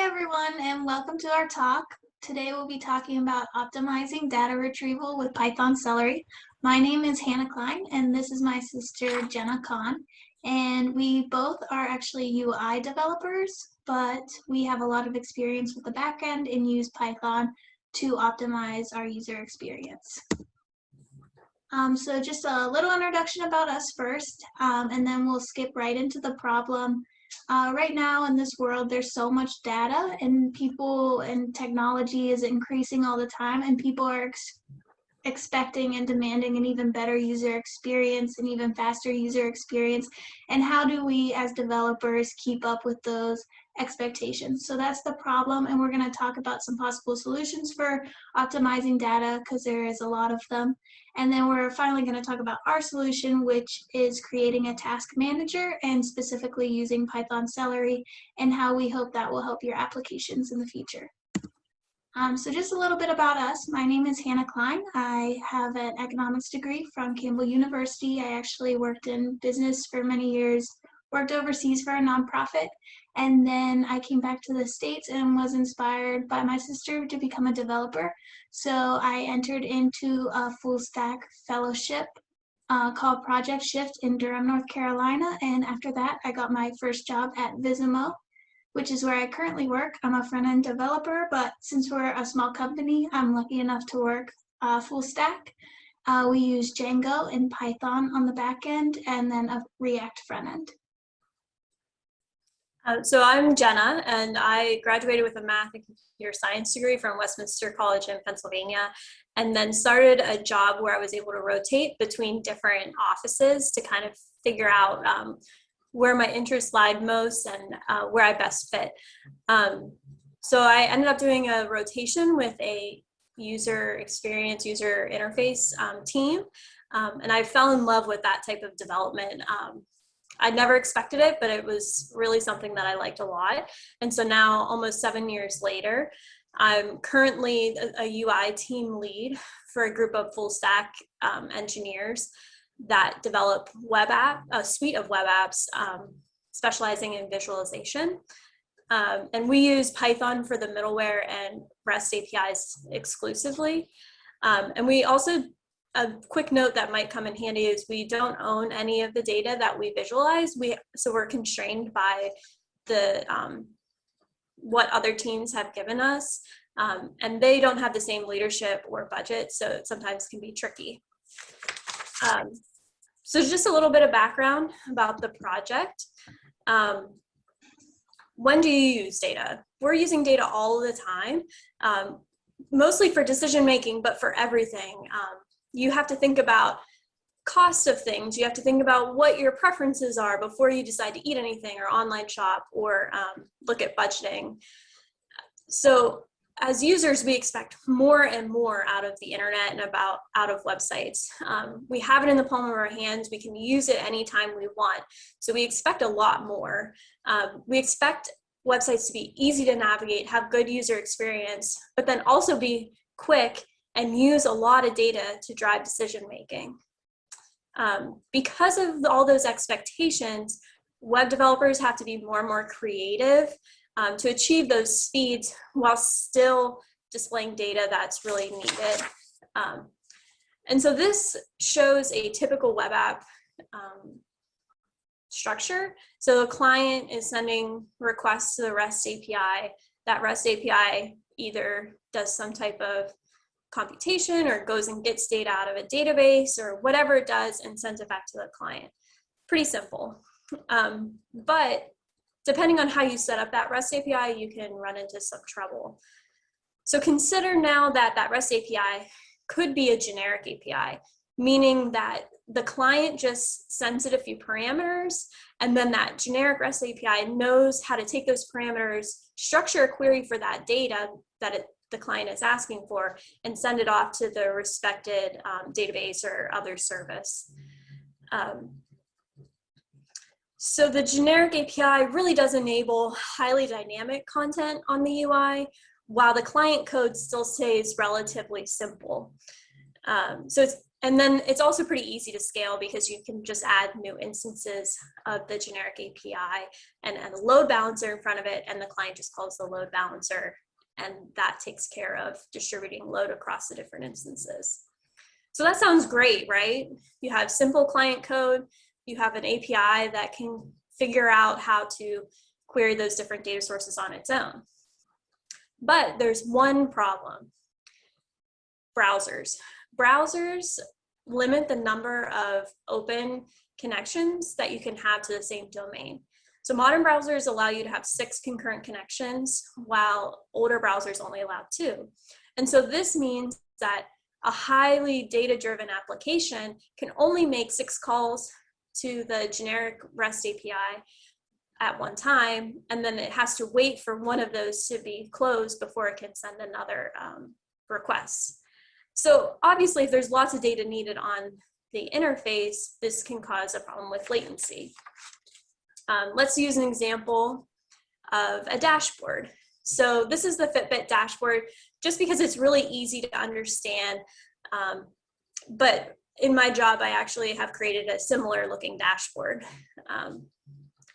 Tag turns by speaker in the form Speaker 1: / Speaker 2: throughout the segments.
Speaker 1: everyone, and welcome to our talk. Today we'll be talking about optimizing data retrieval with Python Celery. My name is Hannah Cline, and this is my sister Jenna Conn. And we both are actually UI developers, but we have a lot of experience with the backend and use Python to optimize our user experience. So just a little introduction about us first, and then we'll skip right into the problem. Right now in this world, there's so much data, and people and technology is increasing all the time, and people are expecting and demanding an even better user experience, an even faster user experience. And how do we as developers keep up with those expectations? So that's the problem, and we're going to talk about some possible solutions for optimizing data because there is a lot of them. And then we're finally going to talk about our solution, which is creating a task manager and specifically using Python Celery, and how we hope that will help your applications in the future. So just a little bit about us. My name is Hannah Cline. I have an economics degree from Campbell University. I actually worked in business for many years, worked overseas for a nonprofit, and then I came back to the States and was inspired by my sister to become a developer. So I entered into a full stack fellowship called Project Shift in Durham, North Carolina, and after that I got my first job at Visimo, which is where I currently work. I'm a front-end developer, but since we're a small company, I'm lucky enough to work full stack. We use Django and Python on the back end, and then a React front end.
Speaker 2: So I'm Jenna, and I graduated with a math and computer science degree from Westminster College in Pennsylvania, and then started a job where I was able to rotate between different offices to kind of figure out where my interests lied most and where I best fit. So I ended up doing a rotation with a user experience, user interface team, and I fell in love with that type of development. I never expected it, but it was really something that I liked a lot. And so now, almost 7 years later, I'm currently a UI team lead for a group of full stack engineers that develop a suite of web apps specializing in visualization. And we use Python for the middleware and REST APIs exclusively. And we also, a quick note that might come in handy is we don't own any of the data that we visualize. So we're constrained by the what other teams have given us. And they don't have the same leadership or budget, so it sometimes can be tricky. So just a little bit of background about the project. When do you use data? We're using data all the time, mostly for decision making, but for everything. You have to think about cost of things. You have to think about what your preferences are before you decide to eat anything or online shop or look at budgeting. So as users, we expect more and more out of the internet and out of websites. We have it in the palm of our hands. We can use it anytime we want. So we expect a lot more. We expect websites to be easy to navigate, have good user experience, but then also be quick and use a lot of data to drive decision making. Because of all those expectations, web developers have to be more and more creative to achieve those speeds while still displaying data that's really needed. And so this shows a typical web app structure. So a client is sending requests to the REST API. That REST API either does some type of computation or goes and gets data out of a database or whatever it does and sends it back to the client. Pretty simple. But depending on how you set up that REST API, you can run into some trouble. So consider now that that REST API could be a generic API, meaning that the client just sends it a few parameters, and then that generic REST API knows how to take those parameters, structure a query for that data that the client is asking for, and send it off to the respected database or other service. So the generic API really does enable highly dynamic content on the UI, while the client code still stays relatively simple. So it's And then it's also pretty easy to scale because you can just add new instances of the generic API and a load balancer in front of it, and the client just calls the load balancer, and that takes care of distributing load across the different instances. So that sounds great, right? You have simple client code, you have an API that can figure out how to query those different data sources on its own. But there's one problem: browsers. Browsers limit the number of open connections that you can have to the same domain. So modern browsers allow you to have 6 concurrent connections, while older browsers only allow 2. And so this means that a highly data-driven application can only make 6 calls to the generic REST API at one time, and then it has to wait for one of those to be closed before it can send another request. So obviously, if there's lots of data needed on the interface, this can cause a problem with latency. Let's use an example of a dashboard. So this is the Fitbit dashboard, just because it's really easy to understand. But in my job, I actually have created a similar looking dashboard.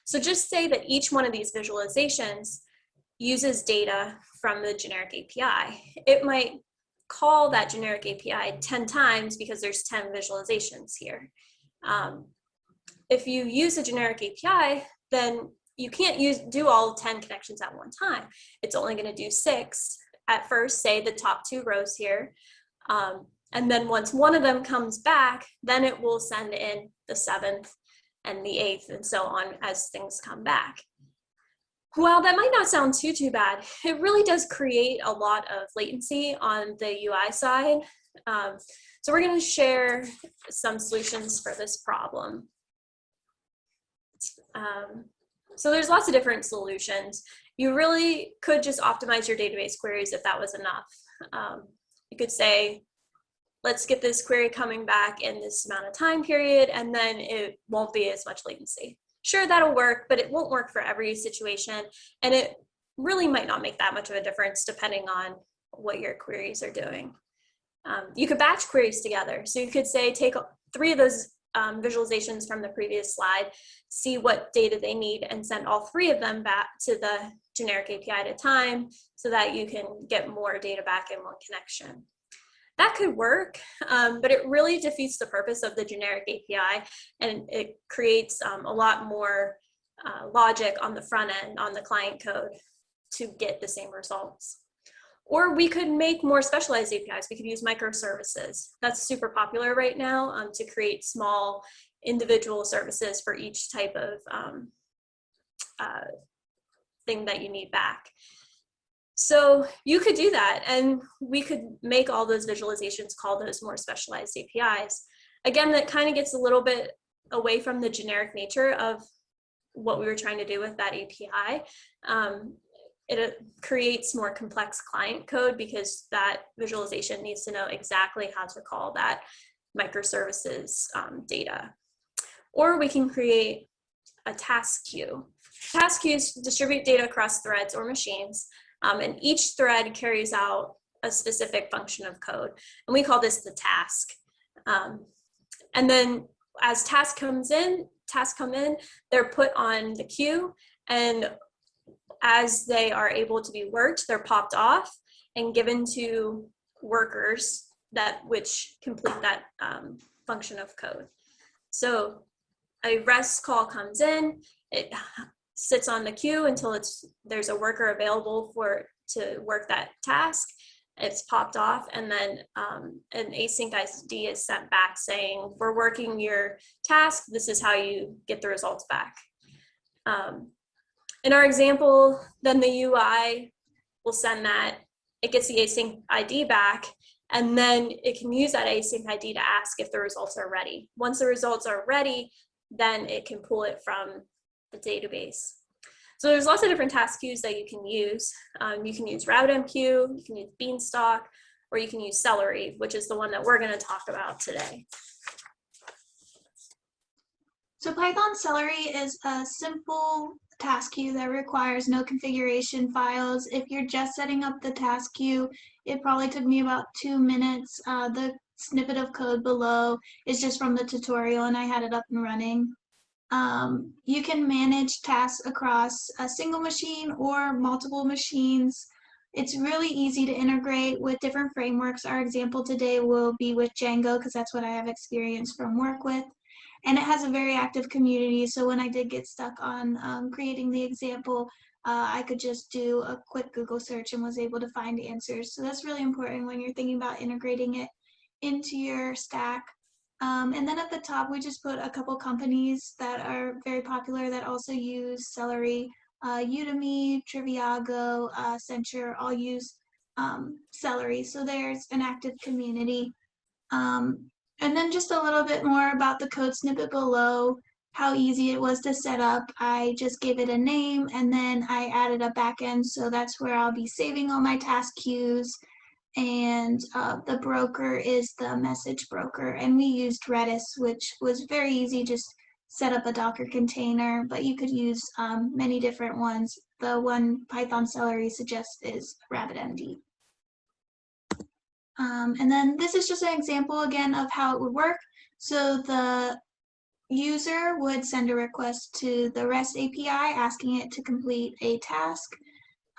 Speaker 2: So just say that each one of these visualizations uses data from the generic API. It might call that generic API 10 times because there's 10 visualizations here. If you use a generic API, then you can't do all 10 connections at one time. It's only going to do 6 at first, say the top 2 rows here. And then once one of them comes back, then it will send in the 7th and the 8th and so on as things come back. While that might not sound too bad, it really does create a lot of latency on the UI side. So we're going to share some solutions for this problem. So there's lots of different solutions. You really could just optimize your database queries if that was enough. You could say, let's get this query coming back in this amount of time period, and then it won't be as much latency. Sure, that'll work, but it won't work for every situation, and it really might not make that much of a difference depending on what your queries are doing. You could batch queries together. So you could say, take 3 of those visualizations from the previous slide, see what data they need, and send all 3 of them back to the generic API at a time so that you can get more data back in one connection. That could work, but it really defeats the purpose of the generic API, and it creates a lot more logic on the front end, on the client code, to get the same results. Or we could make more specialized APIs. We could use microservices. That's super popular right now to create small individual services for each type of thing that you need back. So you could do that, and we could make all those visualizations, call those more specialized APIs. Again, that kind of gets a little bit away from the generic nature of what we were trying to do with that API. It creates more complex client code because that visualization needs to know exactly how to call that microservices data. Or we can create a task queue. Task queues distribute data across threads or machines, and each thread carries out a specific function of code, and we call this the task. And then as tasks come in, they're put on the queue, and as they are able to be worked, they're popped off and given to workers which complete that function of code. So a REST call comes in, it sits on the queue until there's a worker available to work that task. It's popped off, and then an async ID is sent back saying, we're working your task, this is how you get the results back. In our example, then the UI will send that, it gets the async ID back, and then it can use that async ID to ask if the results are ready. Once the results are ready, then it can pull it from the database. So there's lots of different task queues that you can use. You can use RabbitMQ, you can use Beanstalk, or you can use Celery, which is the one that we're going to talk about today.
Speaker 1: So Python Celery is a simple task queue that requires no configuration files. If you're just setting up the task queue, it probably took me about 2 minutes. The snippet of code below is just from the tutorial, and I had it up and running. You can manage tasks across a single machine or multiple machines. It's really easy to integrate with different frameworks. Our example today will be with Django because that's what I have experience from work with. And it has a very active community, so when I did get stuck on creating the example, I could just do a quick Google search and was able to find answers. So that's really important when you're thinking about integrating it into your stack. And then at the top, we just put a couple companies that are very popular that also use Celery. Udemy, Triviago, Accenture all use Celery. So there's an active community. And then just a little bit more about the code snippet below, how easy it was to set up. I just gave it a name and then I added a backend. So that's where I'll be saving all my task queues. And the broker is the message broker. And we used Redis, which was very easy, just set up a Docker container, but you could use many different ones. The one Python Celery suggests is RabbitMD. And then this is just an example again of how it would work. So the user would send a request to the REST API asking it to complete a task.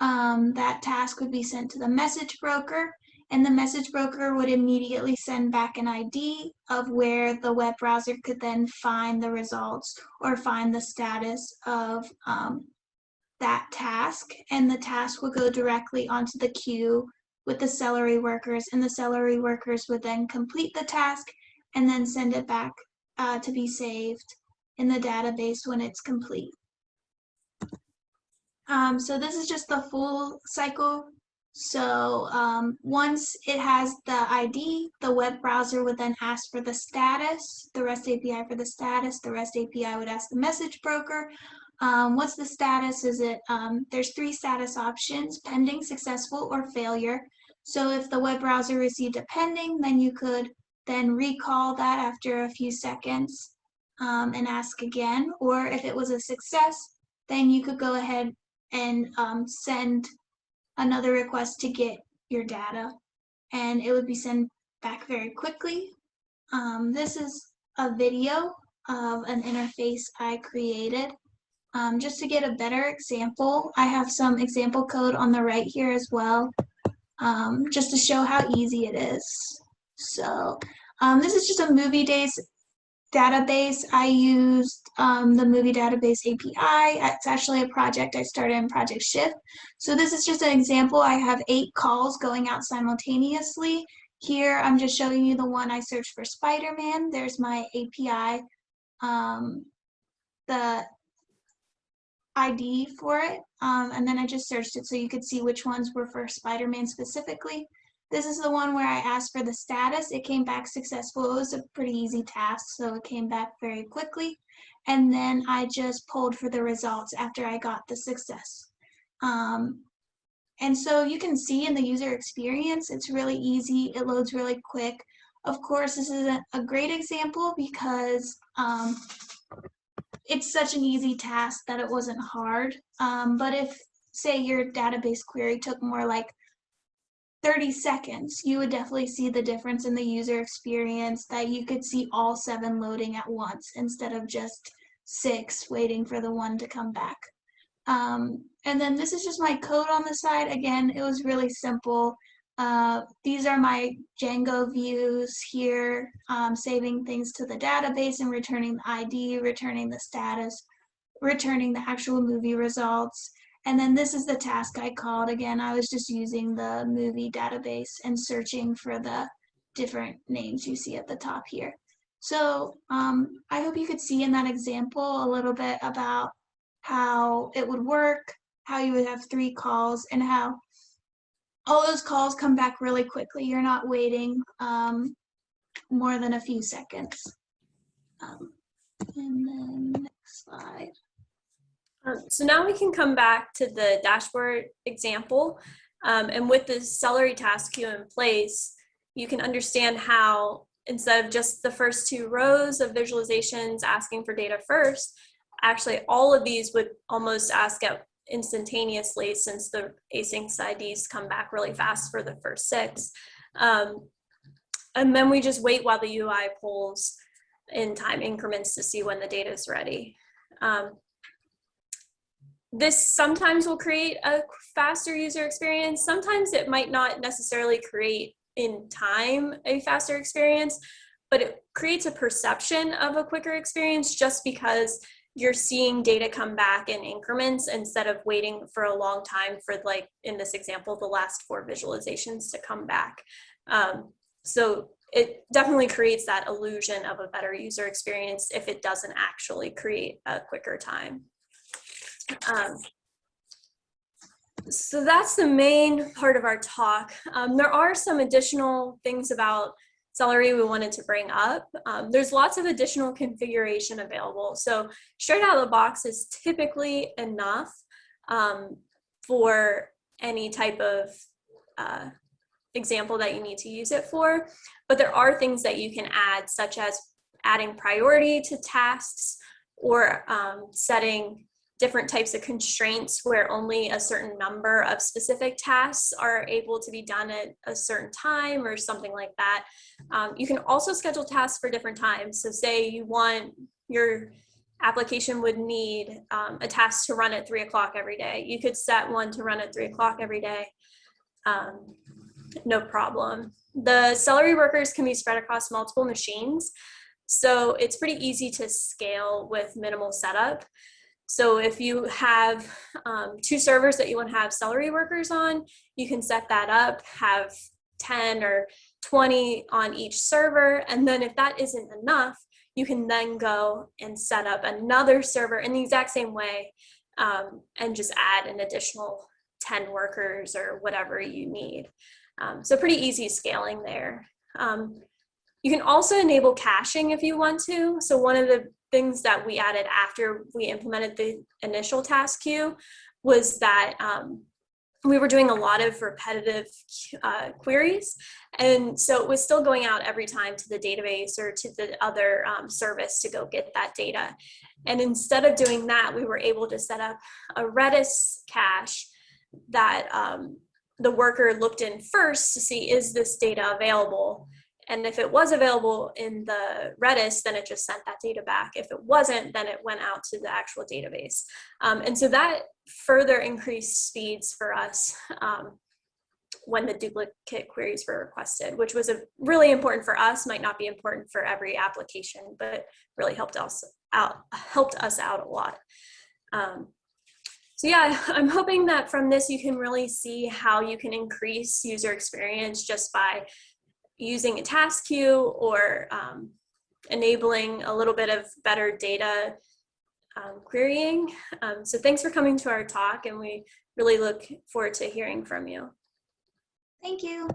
Speaker 1: That task would be sent to the message broker, and the message broker would immediately send back an ID of where the web browser could then find the results or find the status of that task, and the task would go directly onto the queue with the Celery workers, and the Celery workers would then complete the task and then send it back to be saved in the database when it's complete. So this is just the full cycle. So once it has the ID, the web browser would then ask for the status, the REST API for the status, the REST API would ask the message broker, what's the status? Is it, there's 3 status options: pending, successful, or failure. So if the web browser received a pending, then you could then recall that after a few seconds and ask again. Or if it was a success, then you could go ahead and send another request to get your data, and it would be sent back very quickly. This is a video of an interface I created. Just to get a better example, I have some example code on the right here as well, just to show how easy it is. So this is just a movie database. I used the movie database API. It's actually a project I started in Project Shift. So this is just an example. I have 8 calls going out simultaneously. Here I'm just showing you the one I searched for Spider-Man. There's my API, the ID for it, and then I just searched it so you could see which ones were for Spider-Man specifically. This is the one where I asked for the status. It came back successful. It was a pretty easy task, so it came back very quickly. And then I just pulled for the results after I got the success. And so you can see in the user experience, it's really easy. It loads really quick. Of course, this isn't a great example because it's such an easy task that it wasn't hard. But if, say, your database query took more like 30 seconds, you would definitely see the difference in the user experience, that you could see all 7 loading at once instead of just 6 waiting for the one to come back. And then this is just my code on the side. Again, it was really simple. These are my Django views here, saving things to the database and returning the ID, returning the status, returning the actual movie results. And then this is the task I called. Again, I was just using the movie database and searching for the different names you see at the top here. So I hope you could see in that example a little bit about how it would work, how you would have 3 calls, and how all those calls come back really quickly. You're not waiting more than a few seconds. And then next slide.
Speaker 2: So now we can come back to the dashboard example. And with the Celery task queue in place, you can understand how, instead of just the first 2 rows of visualizations asking for data first, actually all of these would almost ask out instantaneously, since the async IDs come back really fast for the first 6. And then we just wait while the UI pulls in time increments to see when the data is ready. This sometimes will create a faster user experience. Sometimes it might not necessarily create in time a faster experience, but it creates a perception of a quicker experience just because you're seeing data come back in increments instead of waiting for a long time for, like in this example, the last 4 visualizations to come back. So it definitely creates that illusion of a better user experience if it doesn't actually create a quicker time. So that's the main part of our talk. There are some additional things about Celery we wanted to bring up. There's lots of additional configuration available. So straight out of the box is typically enough for any type of example that you need to use it for. But there are things that you can add, such as adding priority to tasks or setting different types of constraints where only a certain number of specific tasks are able to be done at a certain time or something like that. You can also schedule tasks for different times. So say you want your application would need a task to run at 3 o'clock every day. You could set one to run at 3 o'clock every day. No problem. The Celery workers can be spread across multiple machines. So it's pretty easy to scale with minimal setup. So if you have 2 servers that you want to have Celery workers on, you can set that up, have 10 or 20 on each server. And then if that isn't enough, you can then go and set up another server in the exact same way and just add an additional 10 workers or whatever you need. So pretty easy scaling there. You can also enable caching if you want to. So one of the things that we added after we implemented the initial task queue was that we were doing a lot of repetitive queries. And so it was still going out every time to the database or to the other service to go get that data. And instead of doing that, we were able to set up a Redis cache that the worker looked in first to see, is this data available? And if it was available in the Redis, then it just sent that data back. If it wasn't, then it went out to the actual database. And so that further increased speeds for us when the duplicate queries were requested, which was really important for us, might not be important for every application, but really helped us out a lot. So yeah, I'm hoping that from this you can really see how you can increase user experience just by using a task queue or enabling a little bit of better data querying. So thanks for coming to our talk, and we really look forward to hearing from you.
Speaker 1: Thank you.